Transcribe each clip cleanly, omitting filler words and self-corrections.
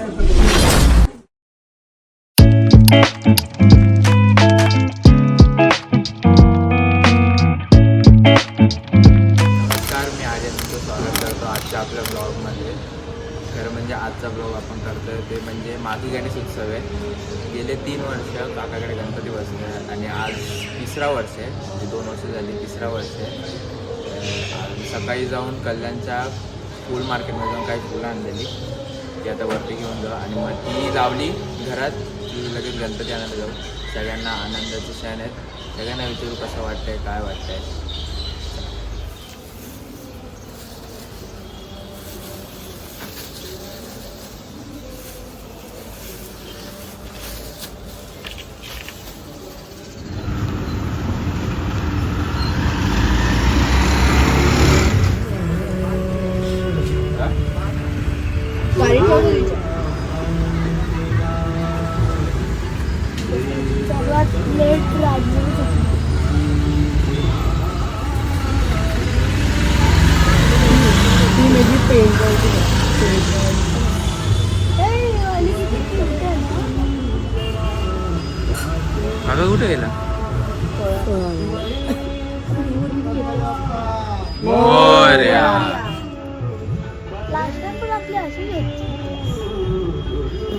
मी आर्यन तुमचं स्वागत करतो आजच्या आपल्या ब्लॉगमध्ये. खरं म्हणजे आजचा ब्लॉग आपण करतोय ते म्हणजे माघी गणेश उत्सव आहे. गेले 3 वर्ष काकाकडे गणपती बसले आणि आज 3रा वर्ष आहे. म्हणजे 2 वर्ष झाली, 3रा वर्ष आहे. सकाळी जाऊन कल्याणच्या फूल मार्केटमध्ये जाऊन काही फुलं आणलेली ती आता वरती घेऊन जाऊ आणि मग ती लावली घरात की लगेच गणपती आणायला जाऊ. सगळ्यांना आनंदाचे क्षण आहेत. सगळ्यांना विचारू कसं वाटतंय, काय वाटतंय. काका कुठे गेला?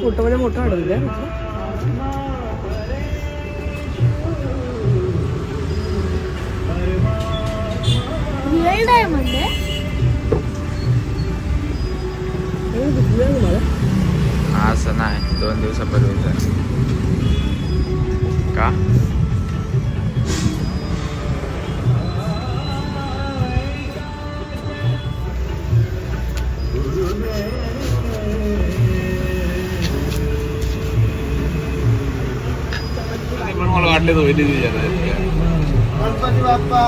फोटो मध्ये मोठा आढळलं आहे. असं नाही, 2 दिवसापूर्वीच का? पण मला वाटले तो गणपती बाप्पा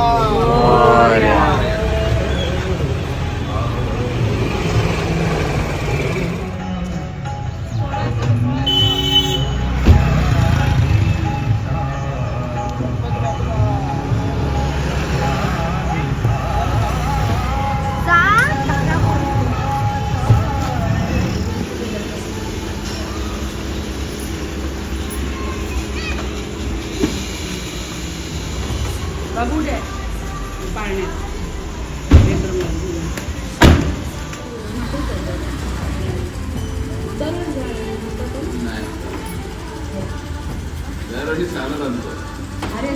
बघू दे पाळण्यात अरे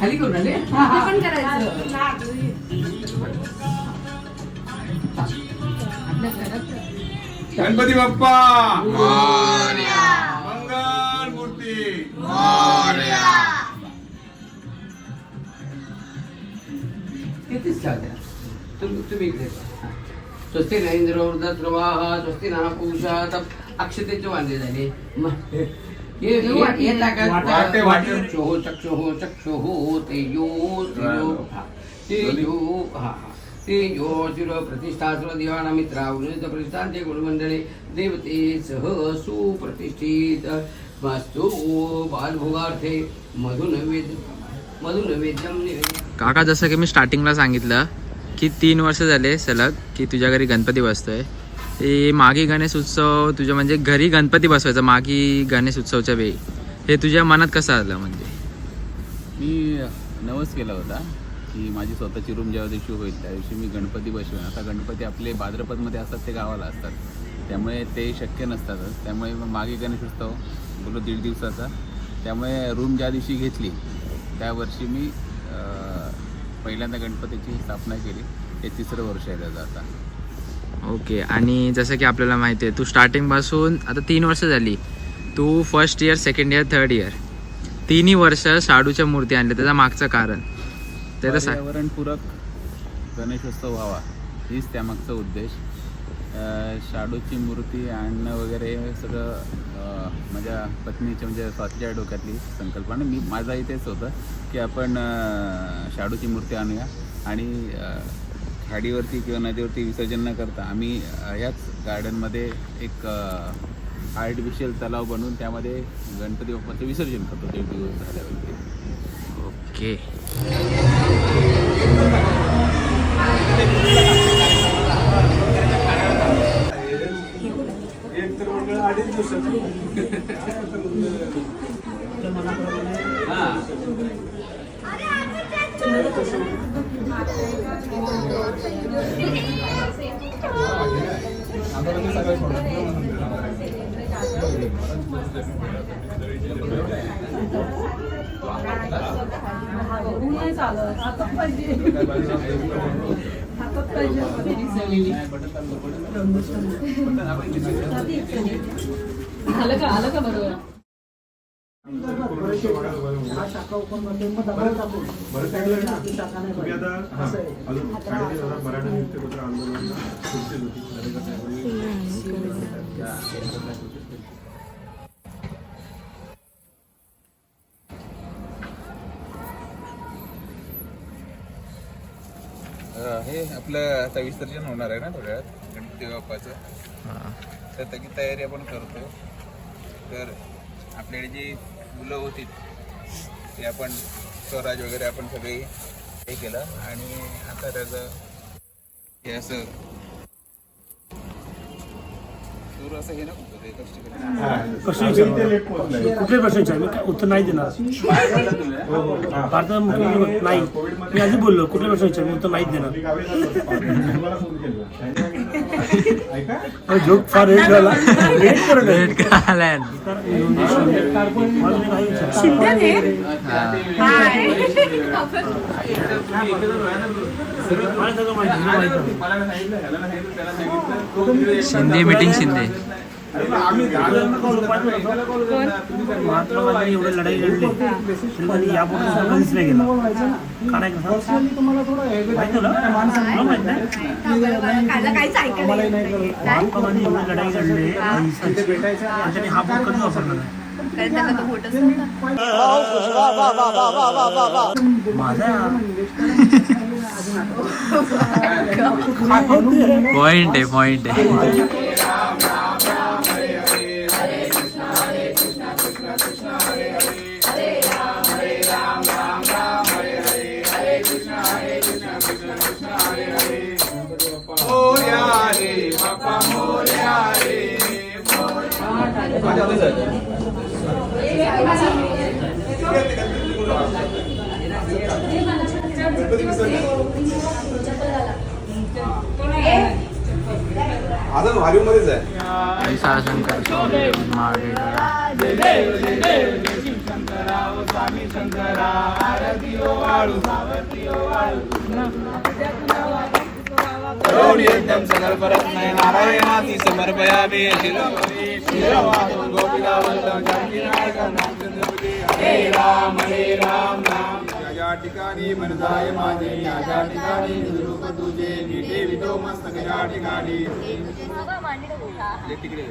खाली करून आले गणपती बाप्पा मोरया. मंगल मूर्ती मोरया. कितीच चालते तुम्ही इकडे स्वस्ति न इंद्रो वृद्धस्रवाः स्वस्ति नः पूषा अक्षतेचे वांदे झाले ये ताकद चक्षुः तेजो शिरो प्रतिष्ठा दिवाण मित्रा उन्नत प्रतिष्ठांते गुणमंडळे देवते सह सुप्रतिष्ठित वास्तु बालभोगार्थे मधुनैवेद्यम काका जसं की मी स्टार्टिंगला सांगितलं की 3 वर्ष झाले सलग की तुझ्या घरी गणपती बसतोय. ते मागी गणेश उत्सव तुझ्या म्हणजे घरी गणपती बसवायचा मागी गणेश उत्सवच्या वेळी हे तुझ्या मनात कसं आलं? म्हणजे मी नवस केला होता की माझी स्वतःची रूम जेव्हा दिवशी होईल त्या दिवशी मी गणपती बसवेन. आता गणपती आपले भाद्रपदमध्ये असतात ते गावाला असतात त्यामुळे ते शक्य नसतातच. त्यामुळे मग मागे गणेश उत्सव बोलो 1.5 दिवसाचा. त्यामुळे रूम ज्या दिवशी घेतली त्या वर्षी मी पहिल्यांदा गणपतीची स्थापना केली. हे 3रं वर्ष आहे त्याचं आता. ओके. आणि जसं की आपल्याला माहिती आहे तू स्टार्टिंगपासून आता 3 वर्ष झाली, तू first year, second year, third year तिन्ही वर्ष शाडूच्या मूर्ती आणल्या. त्याचं मागचं कारण ते तर सांग. पर्यावरणपूरक गणेशोत्सव व्हावा हीच त्यामागचा उद्देश. शाडूची मूर्ती आणणं वगैरे हे सगळं माझ्या पत्नीच्या म्हणजे स्वातीच्या डोक्यातली संकल्पना. माझाही तेच होतं की आपण शाडूची मूर्ती आणूया आणि खाडीवरती किंवा नदीवरती विसर्जन न करता आम्ही ह्याच गार्डनमध्ये एक आर्टिफिशियल तलाव बनवून त्यामध्ये गणपती बाप्पाचं विसर्जन करतो 1.5 दिवस झाल्यावरती. ओके. आलं का बरोबर. हे आपलं आता विसर्जन होणार आहे ना थोड्या वेळात गणपती बाप्पाचं. तर त्याची तयारी आपण करतो. तर आपल्याकडे जी मुलं होती ते आपण स्वराज वगैरे आपण सगळे हे केलं आणि आता त्याचं हे असं सुरू असं हे नको ते कुठल्या प्रश्नाचे मी काय उत्तर नाही देणार. भारतात मुख्यमंत्री नाही मी आधी बोललो कुठल्या प्रश्नाचे मी उत्तर नाहीच देणार. जोक फार रेट झाला. शिंदे मीटिंग शिंदे महात्मा गांधी एवढे लढाई लढली तरी यापुढे कधीच नाही गेला. का नाही माहिती तुला माहित नाही. महात्मा गांधी एवढे लढाई लढले आणि त्यांनी हा बोट कधी वापरला नाही. माझा पॉइंट आहे. आता व्हॉल्यूम मध्येच आहे. नारायणाती समर्पयामि हरे राम राम या ठिकाणी मनजाय माझे या ठिकाणी निरूप तुझे नीटे विदो मस्तक या ठिकाणी तिकडे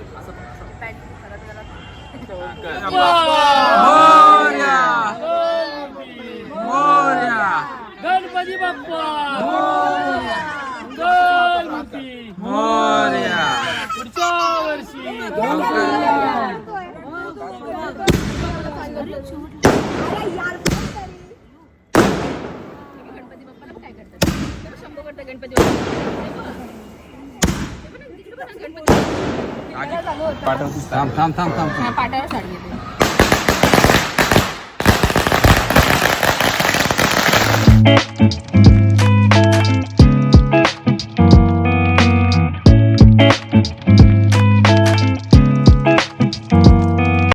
गणपती बाप्पा पुढच्या वर्षी थांब थांब थांब थांब पाटावर साडी येते.